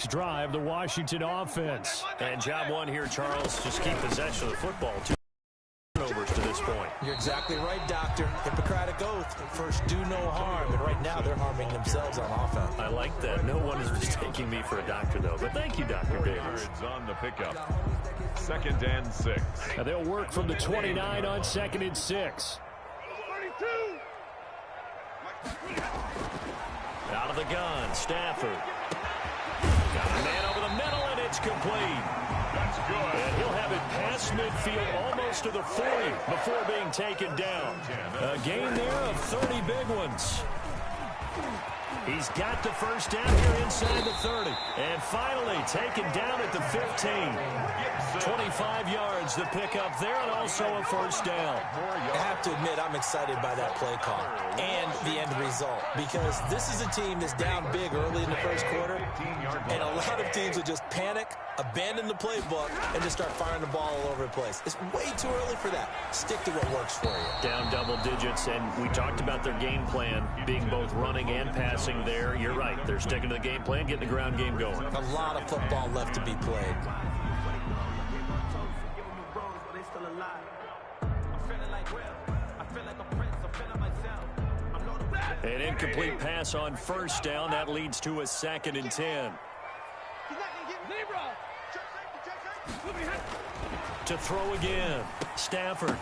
Drive the Washington offense. And job one here, Charles, just keep possession of the football. 2 turnovers to this point. You're exactly right, Doctor. Hippocratic oath. First, do no harm. And right now, they're harming themselves on offense. I like that. No one is mistaking me for a doctor, though. But thank you, Dr. Davis. On the pickup. 2nd and 6. Now they'll work from the 29 on 2nd and 6. Out of the gun, Stafford. Got a man over the middle, and it's complete. That's good. And he'll have it past midfield almost to the 40 before being taken down. A gain there of 30 big ones. He's got the first down here inside the 30. And finally taken down at the 15. 25 yards the pickup there, and also a first down. I have to admit, I'm excited by that play call and the end result, because this is a team that's down big early in the first quarter, and a lot of teams will just panic, abandon the playbook, and just start firing the ball all over the place. It's way too early for that. Stick to what works for you. Down double digits, and we talked about their game plan being both running and passing there. You're right. They're sticking to the game plan, getting the ground game going. A lot of football left to be played. An incomplete pass on first down. That leads to a 2nd and 10. To throw again. Stafford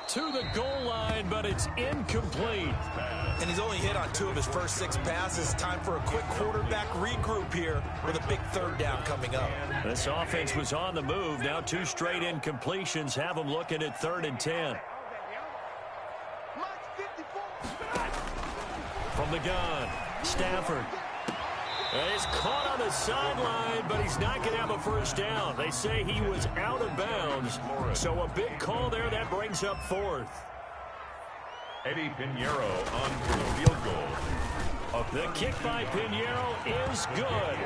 to the goal line, but it's incomplete. And he's only hit on 2 of his first 6 passes. Time for a quick quarterback regroup here with a big 3rd down coming up. This offense was on the move. Now 2 straight incompletions have them looking at 3rd and 10. From the gun, Stafford. He's caught on the sideline, but he's not going to have a first down. They say he was out of bounds, so a big call there. That brings up 4th. Eddie Pinheiro on for the field goal. The kick by Pinheiro is good.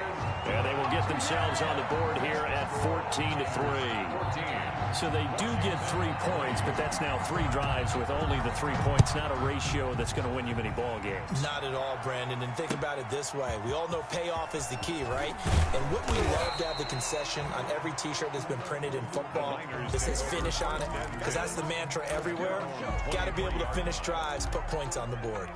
And they will get themselves on the board here at 14-3. So they do get 3 points, but that's now 3 drives with only the 3 points. Not a ratio that's going to win you many ball games. Not at all, Brandon. And think about it this way. We all know payoff is the key, right? And wouldn't we love to have the concession on every T-shirt that's been printed in football that says finish on it? Because that's the mantra everywhere. Got to be able to finish drives, put points on the board.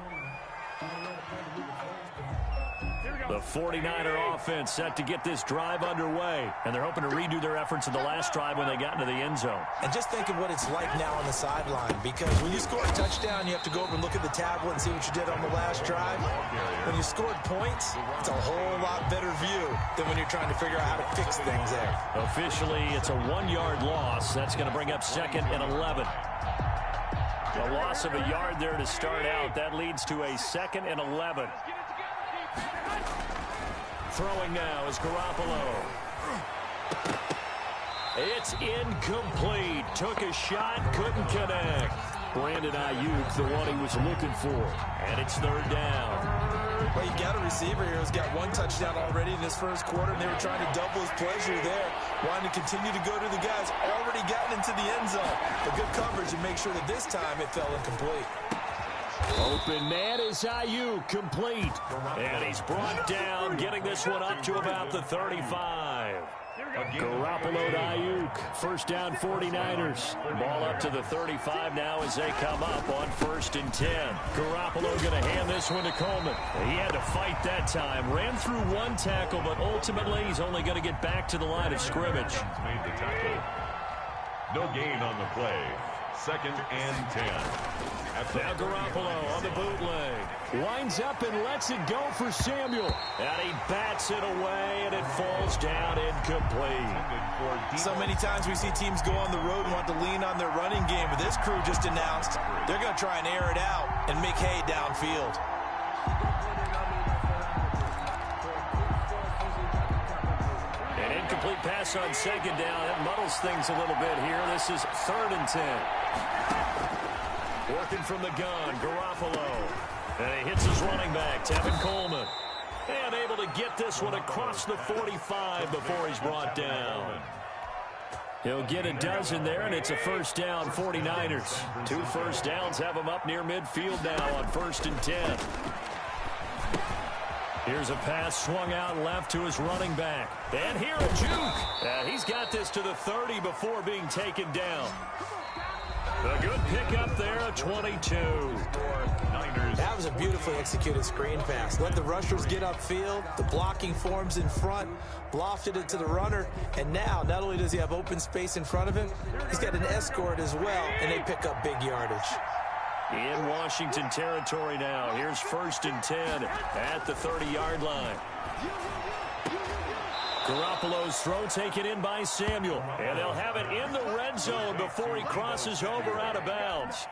The 49er offense set to get this drive underway, and they're hoping to redo their efforts in the last drive when they got into the end zone. And just think of what it's like now on the sideline, because when you score a touchdown, you have to go over and look at the tablet and see what you did on the last drive. When you scored points, it's a whole lot better view than when you're trying to figure out how to fix things there. Officially, it's a 1-yard loss. That's going to bring up 2nd and 11. A loss of a yard there to start out. That leads to a 2nd and 11. Throwing now is Garoppolo. It's incomplete. Took a shot, couldn't connect. Brandon Ayuk, the one he was looking for. And it's 3rd down. Well, you got a receiver here who's got 1 touchdown already in this first quarter, and they were trying to double his pleasure there. Wanting to continue to go to the guys already gotten into the end zone. But good coverage and make sure that this time it fell incomplete. Open man is Ayuk, complete. And he's brought down, getting this one up to about the 35. Garoppolo to Ayuk. First down, 49ers. Ball up to the 35 now as they come up on 1st and 10. Garoppolo going to hand this one to Coleman. He had to fight that time. Ran through 1 tackle, but ultimately he's only going to get back to the line of scrimmage. Made the tackle. No gain on the play. 2nd and 10. Now Garoppolo on the bootleg. Winds up and lets it go for Samuel. And he bats it away, and it falls down incomplete. So many times we see teams go on the road and want to lean on their running game. But this crew just announced they're going to try and air it out and make hay downfield. An incomplete pass on 2nd down. That muddles things a little bit here. This is 3rd and 10. Working from the gun, Garoppolo. And he hits his running back, Tevin Coleman. And able to get this one across the 45 before he's brought down. He'll get a dozen there, and it's a first down, 49ers. 2 first downs have him up near midfield now on 1st and 10. Here's a pass swung out left to his running back. And here a juke. He's got this to the 30 before being taken down. A good pickup there, a 22. That was a beautifully executed screen pass. Let the rushers get upfield. The blocking forms in front. Lofted it to the runner. And now, not only does he have open space in front of him, he's got an escort as well, and they pick up big yardage. In Washington territory now. Here's 1st and 10 at the 30-yard line. Garoppolo's throw taken in by Samuel. And they'll have it in the red zone before he crosses over out of bounds.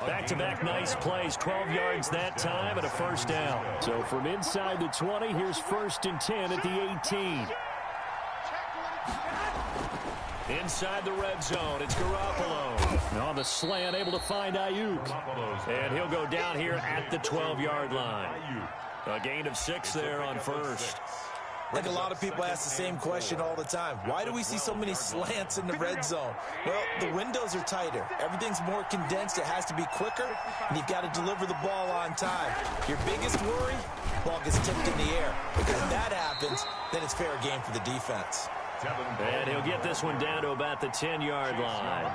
Back-to-back nice plays. 12 yards that time and a 1st down. So from inside the 20, here's 1st and 10 at the 18. Inside the red zone, it's Garoppolo. On the slant, able to find Ayuk. And he'll go down here at the 12-yard line. A gain of 6 there on 1st. I think a lot of people ask the same question all the time. Why do we see so many slants in the red zone? Well, the windows are tighter. Everything's more condensed. It has to be quicker, and you've got to deliver the ball on time. Your biggest worry, ball gets tipped in the air. Because if that happens, then it's fair game for the defense. And he'll get this one down to about the 10-yard line.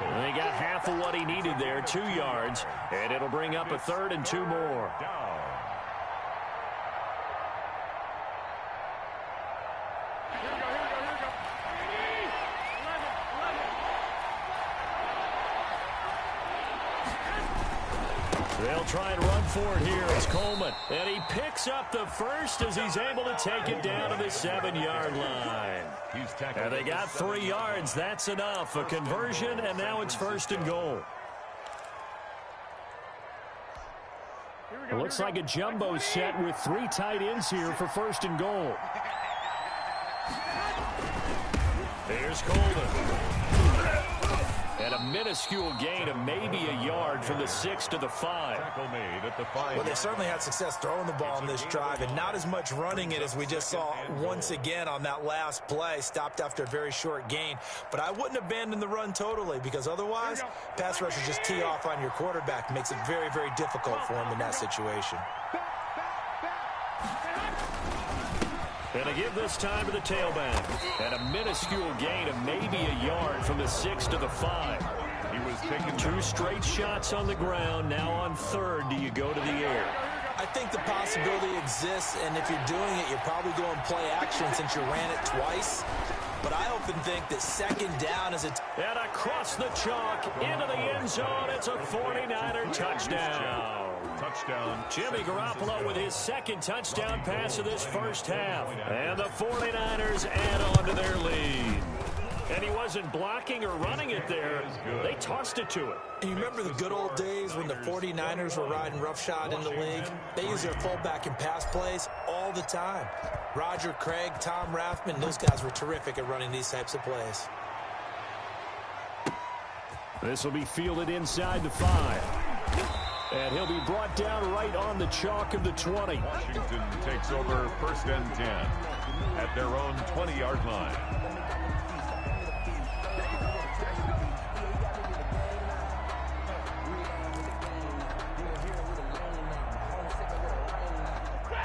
And he got half of what he needed there, 2 yards. And it'll bring up a 3rd and 2 more. They'll try and run for it here. It's Coleman. And he picks up the 1st as he's able to take it down to the 7-yard line. And they got 3 yards. That's enough. A conversion, and now it's 1st and goal. It looks like a jumbo set with 3 tight ends here for 1st and goal. Here's Coleman. And a minuscule gain of maybe a yard from the 6 to the 5. Well, they certainly had success throwing the ball on this drive, and not as much running it as we just saw once again on that last play. Stopped after a very short gain. But I wouldn't abandon the run totally, because otherwise, pass rushers just tee off on your quarterback. Makes it very, very difficult for him in that situation. And to give this time to the tailback. And a minuscule gain of maybe a yard from the 6 to the 5. He was taking 2 straight shots on the ground. Now on 3rd, do you go to the air? I think the possibility exists, and if you're doing it, you're probably going play action since you ran it twice. But I often think that 2nd down is a... And across the chalk, into the end zone, it's a 49er touchdown. Touchdown. Jimmy Garoppolo with his 2nd touchdown pass of this 1st half. And the 49ers add on to their lead. And he wasn't blocking or running it there. They tossed it to him. And you remember the good old days when the 49ers were riding roughshod in the league? They used their fullback in pass plays all the time. Roger Craig, Tom Rathman, those guys were terrific at running these types of plays. This will be fielded inside the 5. And he'll be brought down right on the chalk of the 20. Washington takes over 1st and 10 at their own 20-yard line.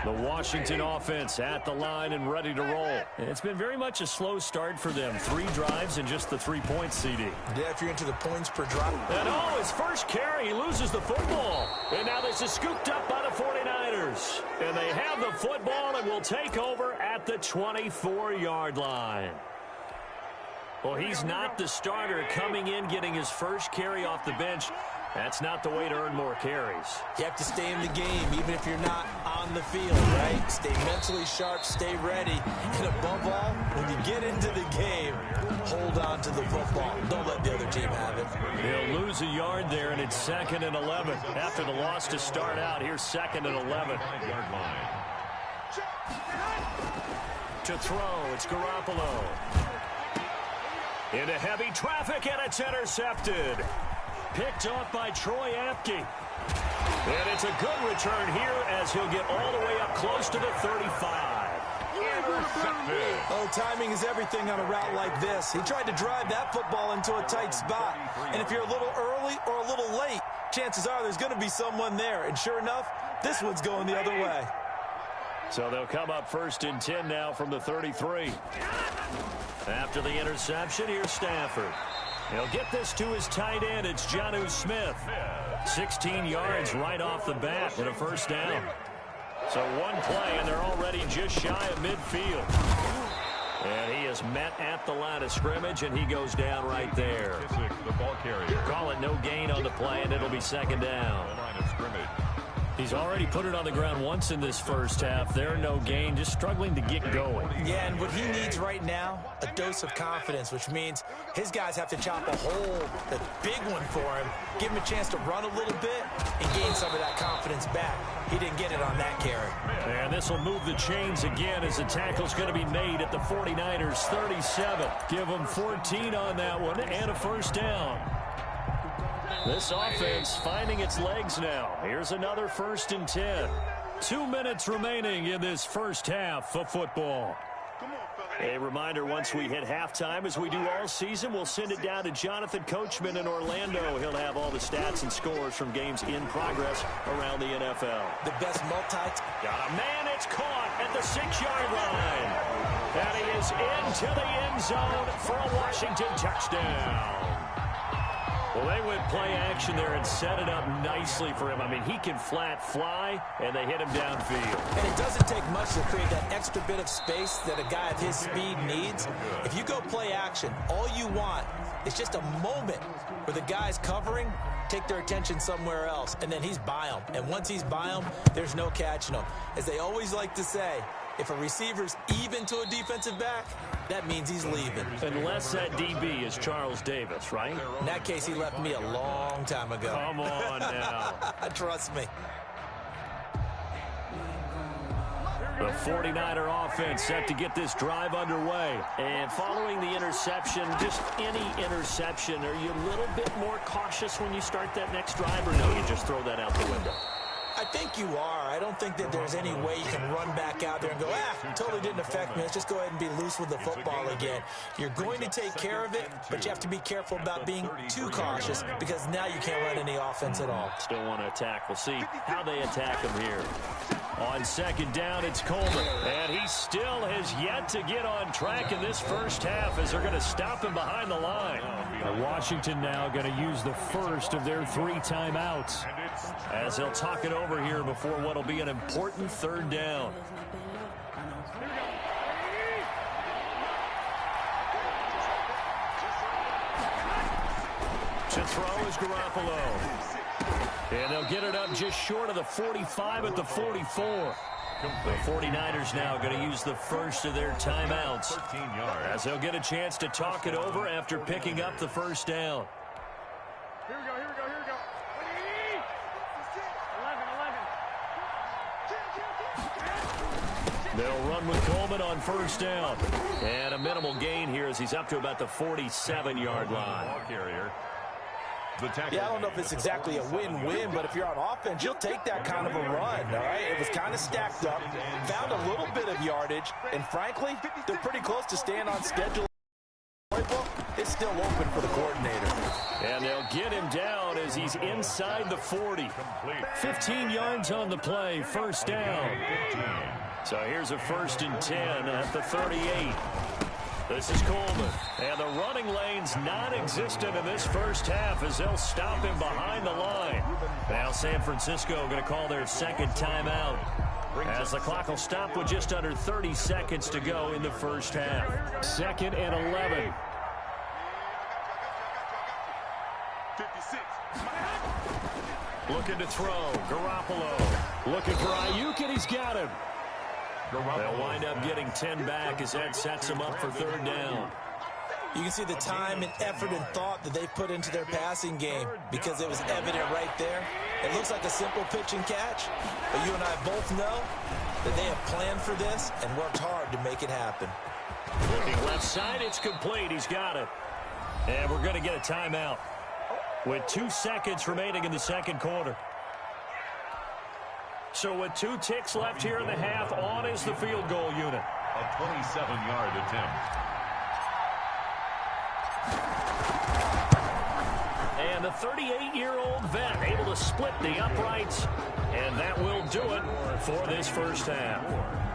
The Washington offense at the line and ready to roll. It's been very much a slow start for them. 3 drives and just the 3 points, CD. Yeah, if you're into the points per drive. And his first carry, he loses the football. And now this is scooped up by the 49ers. And they have the football and will take over at the 24-yard line. Well, he's not the starter coming in, getting his first carry off the bench. That's not the way to earn more carries. You have to stay in the game, even if you're not on the field, right? Stay mentally sharp, stay ready. And above all, when you get into the game, hold on to the football. Don't let the other team have it. He'll lose a yard there, and it's 2nd and 11. After the loss to start out, here's 2nd and 11. To throw, it's Garoppolo. Into heavy traffic, and it's intercepted. Picked off by Troy Apke. And it's a good return here as he'll get all the way up close to the 35. Intercepted. Oh, timing is everything on a route like this. He tried to drive that football into a tight spot. And if you're a little early or a little late, chances are there's going to be someone there. And sure enough, this one's going the other way. So they'll come up 1st and 10 now from the 33. After the interception, here's Stafford. He'll get this to his tight end. It's Jonnu Smith. 16 yards right off the bat and a 1st down. So one play, and they're already just shy of midfield. And he is met at the line of scrimmage, and he goes down right there. The ball carrier. Call it no gain on the play, and it'll be 2nd down. The line of scrimmage. He's already put it on the ground once in this first half. They're no gain, just struggling to get going. Yeah, and what he needs right now, a dose of confidence, which means his guys have to chop a hole, a big one for him, give him a chance to run a little bit and gain some of that confidence back. He didn't get it on that carry. And this will move the chains again as the tackle's going to be made at the 49ers 37. Give them 14 on that one and a 1st down. This offense finding its legs now. Here's another 1st and 10. 2 minutes remaining in this first half of football. A reminder, once we hit halftime, as we do all season, we'll send it down to Jonathan Coachman in Orlando. He'll have all the stats and scores from games in progress around the NFL. The best Got a man, it's caught at the 6-yard line. And he is into the end zone for a Washington touchdown. Well, they went play action there and set it up nicely for him. I mean, he can flat fly, and they hit him downfield. And it doesn't take much to create that extra bit of space that a guy of his speed needs. If you go play action, all you want is just a moment where the guys covering take their attention somewhere else, and then he's by them. And once he's by them, there's no catching him. As they always like to say, if a receiver's even to a defensive back, that means he's leaving. Unless that DB is Charles Davis, right? In that case, he left me a long time ago. Come on now. Trust me. The 49er offense set to get this drive underway. And following the interception, just any interception, are you a little bit more cautious when you start that next drive, or no, you just throw that out the window? I think you are. I don't think that there's any way you can run back out there and go, totally didn't affect me. Let's just go ahead and be loose with the football again. You're going to take care of it, but you have to be careful about being too cautious because now you can't run any offense at all. Still want to attack. We'll see how they attack him here. On 2nd down, it's Coleman. And he still has yet to get on track in this first half as they're going to stop him behind the line. Washington now going to use the first of their 3 timeouts as they'll talk it over here before what will be an important 3rd down. To throw is Garoppolo. And they'll get it up just short of the 45 at the 44. The 49ers now going to use the first of their timeouts as they'll get a chance to talk it over after picking up the 1st down. Here we go. 11. They'll run with Coleman on 1st down. And a minimal gain here as he's up to about the 47-yard line. Ball carrier. Yeah, I don't know if it's exactly a win-win, but if you're on offense, you'll take that kind of a run, all right? It was kind of stacked up, found a little bit of yardage, and frankly, they're pretty close to staying on schedule. It's still open for the coordinator. And they'll get him down as he's inside the 40. 15 yards on the play, 1st down. So here's a 1st and 10 at the 38. This is Coleman. And the running lane's non-existent in this first half as they'll stop him behind the line. Now San Francisco going to call their 2nd timeout as the clock will stop with just under 30 seconds to go in the first half. 2nd and 11. 56. Looking to throw. Garoppolo. Looking for Ayuk, and he's got him. They'll wind up getting 10 back as that sets them up for 3rd down. You can see the time and effort and thought that they put into their passing game because it was evident right there. It looks like a simple pitch and catch, but you and I both know that they have planned for this and worked hard to make it happen. Looking left side, it's complete. He's got it. And we're going to get a timeout with 2 seconds remaining in the 2nd quarter. So with 2 ticks left here in the half, on is the field goal unit. A 27-yard attempt. And the 38-year-old vet able to split the uprights, and that will do it for this first half.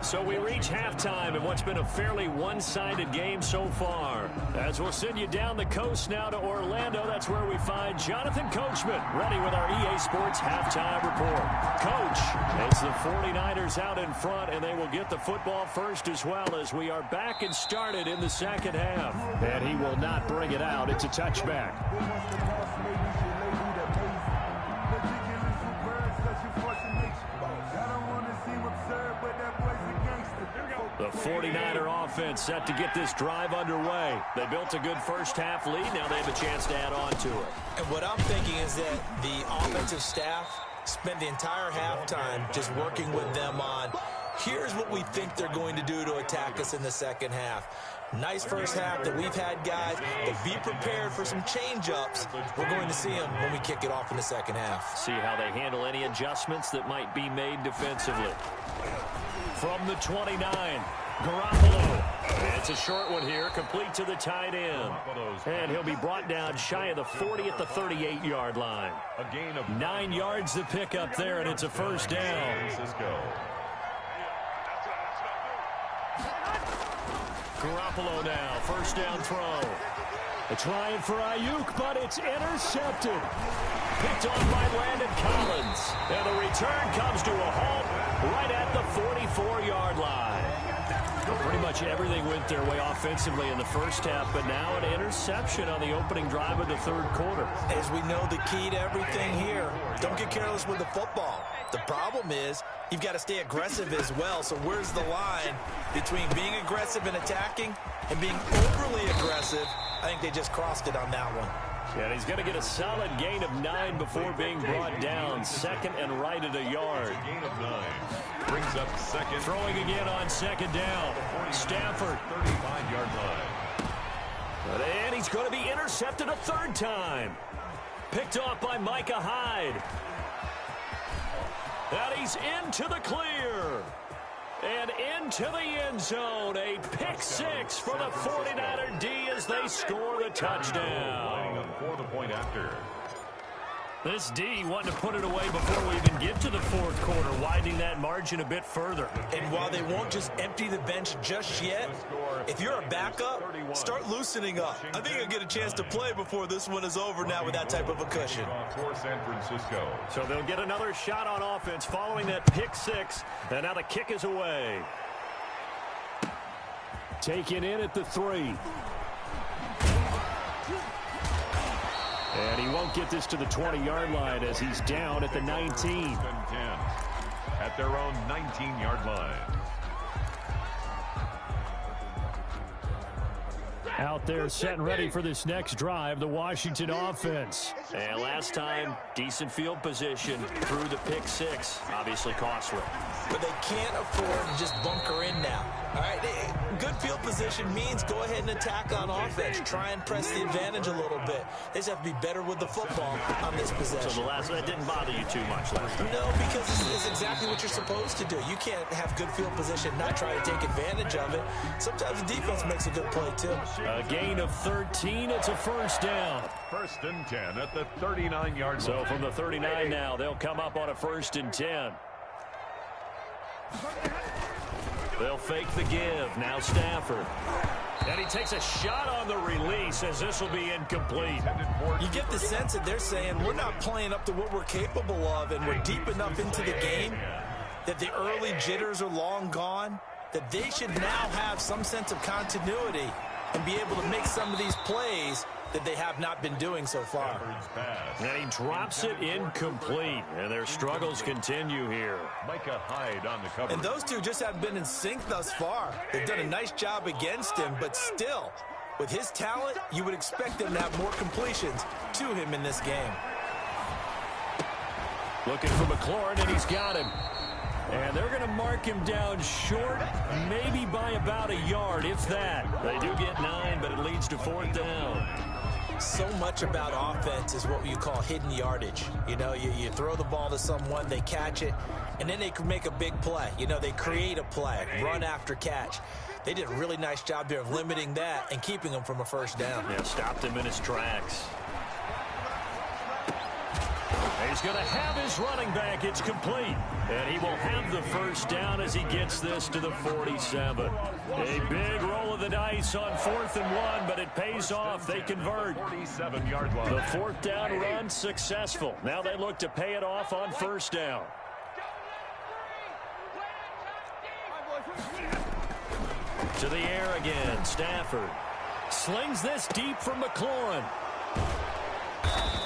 So we reach halftime in what's been a fairly one-sided game so far. As we'll send you down the coast now to Orlando, that's where we find Jonathan Coachman ready with our EA Sports halftime report. Coach, it's the 49ers out in front, and they will get the football first as well as we are back and started in the second half. And he will not bring it out. It's a touchback. The 49er offense set to get this drive underway. They built a good first half lead. Now they have a chance to add on to it. And what I'm thinking is that the offensive staff spent the entire halftime just working with them on, here's what we think they're going to do to attack us in the second half. Nice first half that we've had, guys, but be prepared for some change-ups. We're going to see them when we kick it off in the second half. See how they handle any adjustments that might be made defensively. From the 29, Garoppolo. It's a short one here, complete to the tight end. And he'll be brought down shy of the 40 at the 38-yard line. A gain of 9 yards to pick up there, and it's a first down. Garoppolo now, first down throw. A trying for Ayuk, but it's intercepted. Picked off by Landon Collins. And the return comes to a halt right at the 44-yard line. Pretty much everything went their way offensively in the first half, but now an interception on the opening drive of the third quarter. As we know, the key to everything here, don't get careless with the football. The problem is you've got to stay aggressive as well. So where's the line between being aggressive and attacking and being overly aggressive? I think they just crossed it on that one. And he's going to get a solid gain of 9 before being brought down. Second and right at a yard. gain of 9. Brings up second. Throwing again on second down. Stafford. 35-yard line. And he's going to be intercepted a third time. Picked off by Micah Hyde. And he's into the clear. And into the end zone. A pick six for the 49er D as they score the touchdown. For the point after. This D wanting to put it away before we even get to the fourth quarter, widening that margin a bit further. And while they won't just empty the bench just yet, if you're a backup, start loosening up. I think you'll get a chance to play before this one is over now with that type of a cushion. For San Francisco. So they'll get another shot on offense following that pick six, and now the kick is away. Taken in at the 3. And he won't get this to the 20-yard line as he's down at the 19. At their own 19-yard line. Out there set and ready for this next drive, the Washington offense. And last time, decent field position through the pick six. Obviously costly. But they can't afford to just bunker in now. All right, good field position means go ahead and attack on offense. Try and press the advantage a little bit. They just have to be better with the football on this possession. So the last that didn't bother you too much last time? No, because it's exactly what you're supposed to do. You can't have good field position, not try to take advantage of it. Sometimes the defense makes a good play, too. A gain of 13. It's a first down. First and 10 at the 39-yard line. So from the 39 now, they'll come up on a first and 10. They'll fake the give. Now Stafford. And he takes a shot on the release as this will be incomplete. You get the sense that they're saying we're not playing up to what we're capable of, and we're deep enough into the game that the early jitters are long gone, that they should now have some sense of continuity and be able to make some of these plays that they have not been doing so far. And he drops it incomplete, and their struggles continue here. Micah Hyde on the cover. And those two just haven't been in sync thus far. They've done a nice job against him, but still, with his talent, you would expect them to have more completions to him in this game. Looking for McLaurin, and he's got him. And they're going to mark him down short, maybe by about a yard, if that. They do get 9, but it leads to fourth down. So much about offense is what you call hidden yardage. You know, you throw the ball to someone, they catch it, and then they can make a big play. You know, they create a play, run after catch. They did a really nice job there of limiting that and keeping him from a first down. Yeah, stopped him in his tracks. He's going to have his running back. It's complete. And he will have the first down as he gets this to the 47. A big roll of the dice on 4th and 1, but it pays off. They convert. 47-yard line. The 4th down run successful. Now they look to pay it off on 1st down. To the air again. Stafford slings this deep from McLaurin.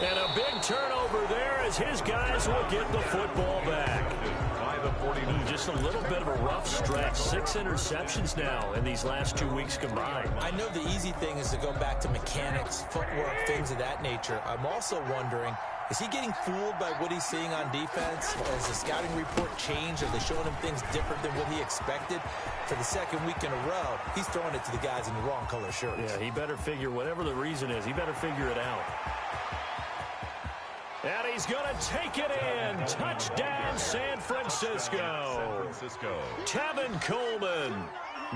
And a big turnover there as his guys will get the football back. By the 49. Just a little bit of a rough stretch. 6 interceptions now in these last 2 weeks combined. I know the easy thing is to go back to mechanics, footwork, things of that nature. I'm also wondering, is he getting fooled by what he's seeing on defense? Has the scouting report changed? Are they showing him things different than what he expected? For the 2nd week in a row, he's throwing it to the guys in the wrong color shirts. Yeah, he better figure, whatever the reason is, he better figure it out. And he's going to take it in. Touchdown, San Francisco. Tevin Coleman,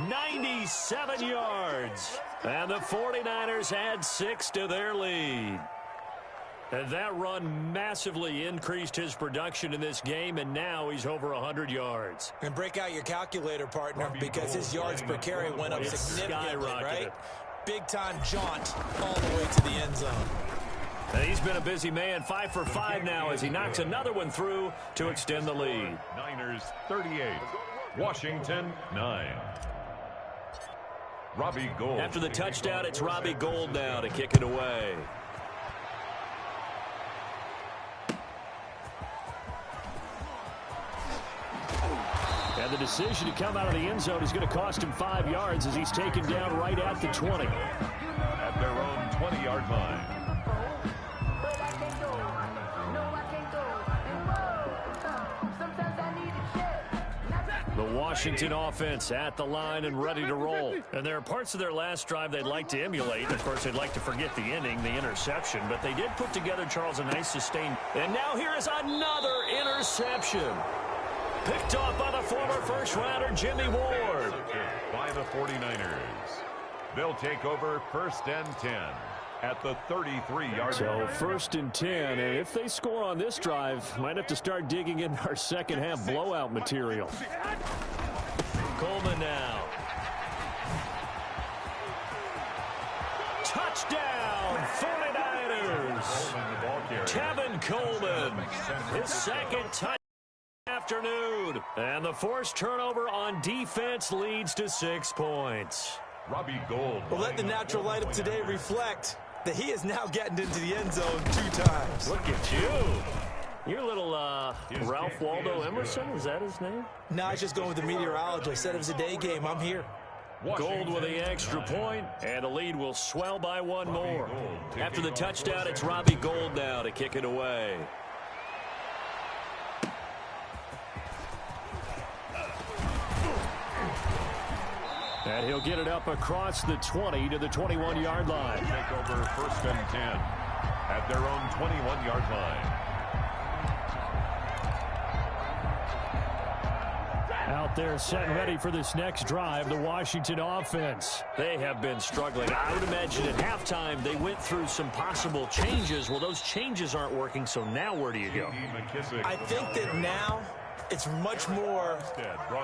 97 yards. And the 49ers add 6 to their lead. And that run massively increased his production in this game, and now he's over 100 yards. And break out your calculator, partner, because his yards per carry went up significantly, right? Big-time jaunt all the way to the end zone. And he's been a busy man, 5 for 5 now as he knocks another one through to extend the lead. Niners 38, Washington 9. Robbie Gould. After the touchdown, it's Robbie Gould now to kick it away. And the decision to come out of the end zone is going to cost him 5 yards as he's taken down right at the 20. At their own 20-yard line. The Washington offense at the line and ready to roll. And there are parts of their last drive they'd like to emulate. Of course, they'd like to forget the inning, the interception. But they did put together, Charles, a nice sustained. And now here is another interception. Picked off by the former first-rounder Jimmy Ward. By the 49ers. They'll take over 1st and 10 at the 33-yard line. So 1st and 10, and if they score on this drive, might have to start digging in our second-half blowout material. Coleman now. Touchdown, 49ers. Tevin Coleman, his second touchdown. Afternoon, and the forced turnover on defense leads to 6 points. Robbie Gould. Well, let the natural light of today reflect that he is now getting into the end zone 2 times. Look at you. Your little Ralph Waldo Emerson, is that his name? No, I was just going with the meteorologist. I said it was a day game. I'm here. Gould with the extra point, and the lead will swell by 1 more. After the touchdown, it's Robbie Gould now to kick it away. And he'll get it up across the 20 to the 21-yard line. Take over 1st and 10 at their own 21-yard line. Out there set and ready for this next drive, the Washington offense. They have been struggling. I would imagine at halftime they went through some possible changes. Well, those changes aren't working, so now where do you go? I think that now it's much more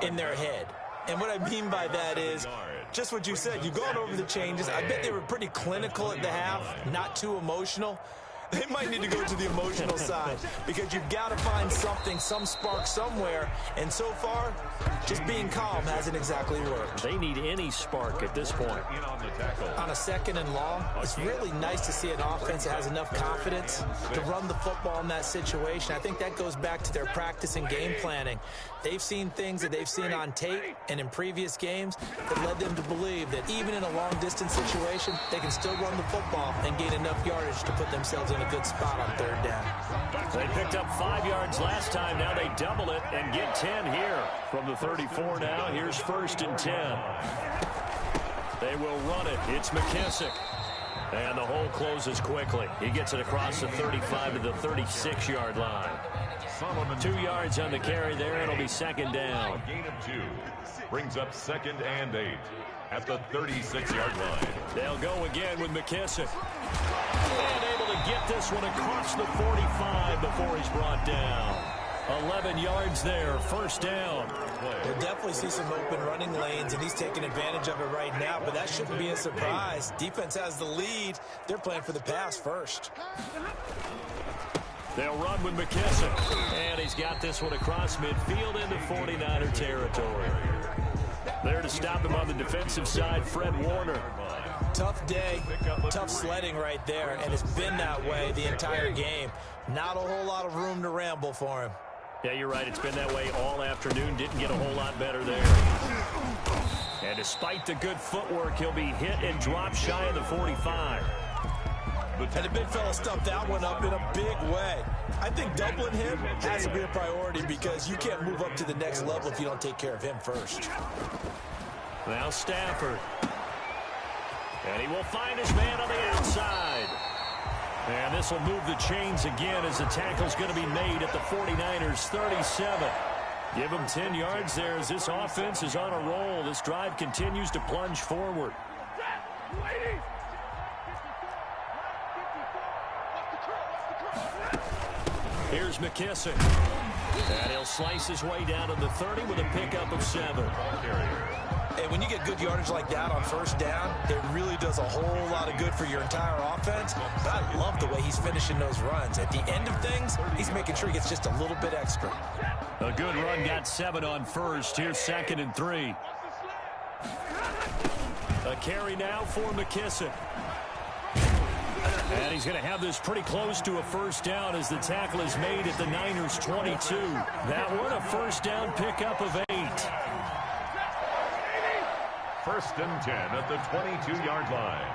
in their head. And what I mean by that is just what you said. You've gone over the changes. I bet they were pretty clinical at the half, not too emotional. They might need to go to the emotional side because you've got to find something, some spark somewhere. And so far, just being calm hasn't exactly worked. They need any spark at this point. On a 2nd and long, it's really nice to see an offense that has enough confidence to run the football in that situation. I think that goes back to their practice and game planning. They've seen things that they've seen on tape and in previous games that led them to believe that even in a long-distance situation, they can still run the football and gain enough yardage to put themselves in a good spot on 3rd down. They picked up 5 yards last time. Now they double it and get 10 here. From the 34 now, here's 1st and 10. They will run it. It's McKissick. And the hole closes quickly. He gets it across the 35 to the 36-yard line. 2 yards on the carry there. It'll be 2nd down. A gain of 2 brings up 2nd and 8 at the 36-yard line. They'll go again with McKissick. And able to get this one across the 45 before he's brought down. 11 yards there, first down. We'll definitely see some open running lanes, and he's taking advantage of it right now, but that shouldn't be a surprise. Defense has the lead. They're playing for the pass first. They'll run with McKissick, and he's got this one across midfield into 49er territory. There to stop him on the defensive side, Fred Warner. Tough day, tough sledding right there, and it's been that way the entire game. Not a whole lot of room to ramble for him. Yeah, you're right. It's been that way all afternoon. Didn't get a whole lot better there. And despite the good footwork, he'll be hit and dropped shy of the 45. And the big fella stuffed that one up in a big way. I think doubling him has to be a priority because you can't move up to the next level if you don't take care of him first. Now Stafford. And he will find his man on the outside. And this will move the chains again as the tackle's going to be made at the 49ers 37. Give him 10 yards there as this offense is on a roll. This drive continues to plunge forward. Here's McKissick. And he'll slice his way down to the 30 with a pickup of 7. And when you get good yardage like that on first down, it really does a whole lot of good for your entire offense. But I love the way he's finishing those runs. At the end of things, he's making sure he gets just a little bit extra. A good run got 7 on first. Here's 2nd and 3. A carry now for McKissick. And he's going to have this pretty close to a first down as the tackle is made at the Niners 22. That one a first down pickup of 8. 1st and 10 at the 22-yard line.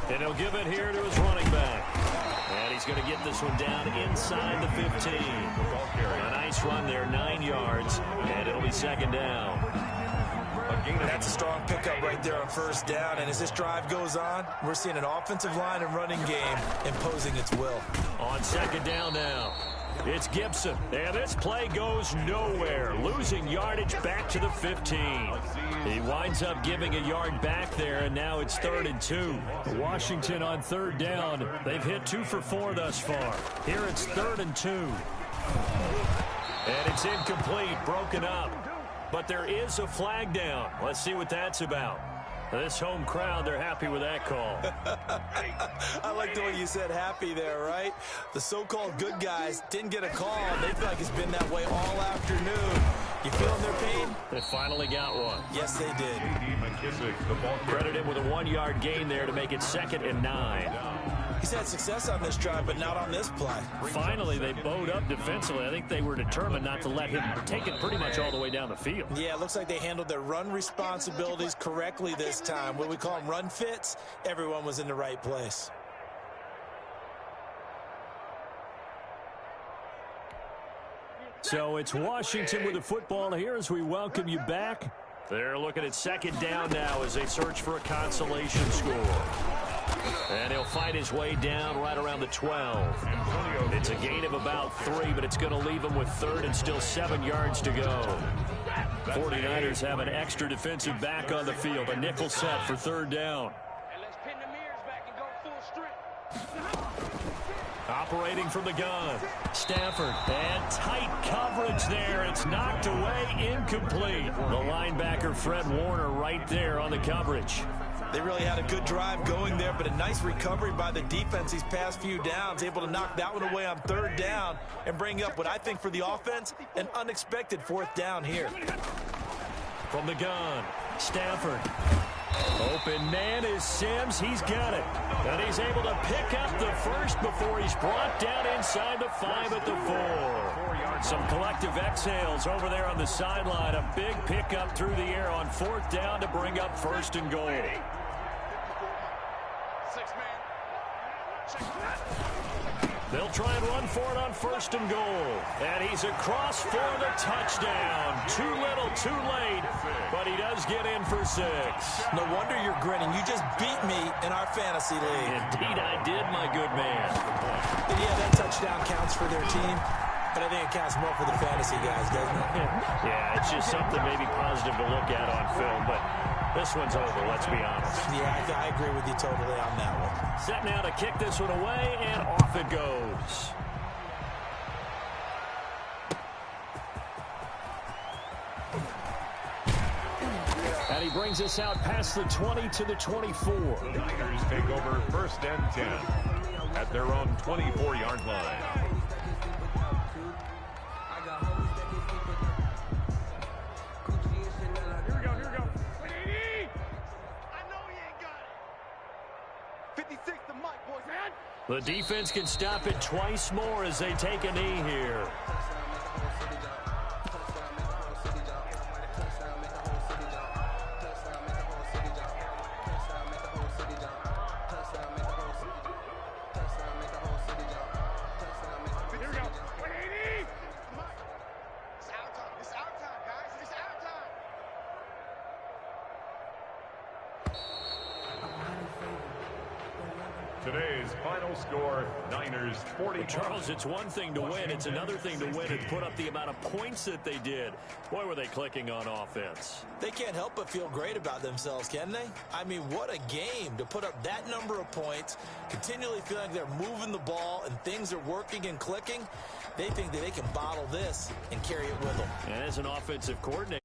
And he'll give it here to his running back. And he's going to get this one down inside the 15. A nice run there, 9 yards, and it'll be 2nd down. That's a strong pickup right there on first down. And as this drive goes on, we're seeing an offensive line and running game imposing its will. On 2nd down now. It's Gibson, and this play goes nowhere. Losing yardage back to the 15. He winds up giving a yard back there, and now it's 3rd and 2. Washington on 3rd down. They've hit 2 for 4 thus far. Here it's 3rd and 2. And it's incomplete, broken up. But there is a flag down. Let's see what that's about. This home crowd, they're happy with that call. I like the way you said happy there, right? The so-called good guys didn't get a call. They feel like it's been that way all afternoon. You feeling their pain? They finally got one. Yes, they did. Credit him with a 1-yard gain there to make it 2nd and 9. He's had success on this drive, but not on this play. Finally, they bowed up defensively. I think they were determined not to let him take it pretty much all the way down the field. Yeah, it looks like they handled their run responsibilities correctly this time. What we call them run fits, everyone was in the right place. So it's Washington with the football here as we welcome you back. They're looking at 2nd down now as they search for a consolation score. And he'll fight his way down right around the 12. It's a gain of about 3, but it's going to leave him with 3rd and still 7 yards to go. 49ers have an extra defensive back on the field. A nickel set for 3rd down. Operating from the gun. Stafford, and tight coverage there. It's knocked away, incomplete. The linebacker, Fred Warner, right there on the coverage. They really had a good drive going there, but a nice recovery by the defense these past few downs, able to knock that one away on 3rd down and bring up what I think for the offense, an unexpected 4th down here. From the gun, Stafford. Open man is Sims. He's got it. And he's able to pick up the first before he's brought down inside the 5 at the 4. Some collective exhales over there on the sideline. A big pickup through the air on 4th down to bring up 1st and goal. They'll try and run for it on 1st and goal. And he's across for the touchdown. Too little, too late. But he does get in for 6. No wonder you're grinning. You just beat me in our fantasy league. Indeed I did, my good man. And yeah, that touchdown counts for their team. But I think it counts more for the fantasy guys, doesn't it? Yeah, it's just something maybe positive to look at on film. But This one's over, let's be honest. Yeah, I agree with you totally on that one. Set now to kick this one away, and off it goes. And he brings us out past the 20 to the 24. Niners take over 1st and 10 at their own 24-yard line. Here we go. 180. I know he ain't got it. 56 to Mike, boys, man. The defense can stop it twice more as they take a knee here. Today's final score, Niners 40. Charles, it's one thing to win. It's another thing to win and put up the amount of points that they did. Boy, were they clicking on offense. They can't help but feel great about themselves, can they? I mean, what a game to put up that number of points, continually feeling like they're moving the ball and things are working and clicking. They think that they can bottle this and carry it with them. And as an offensive coordinator,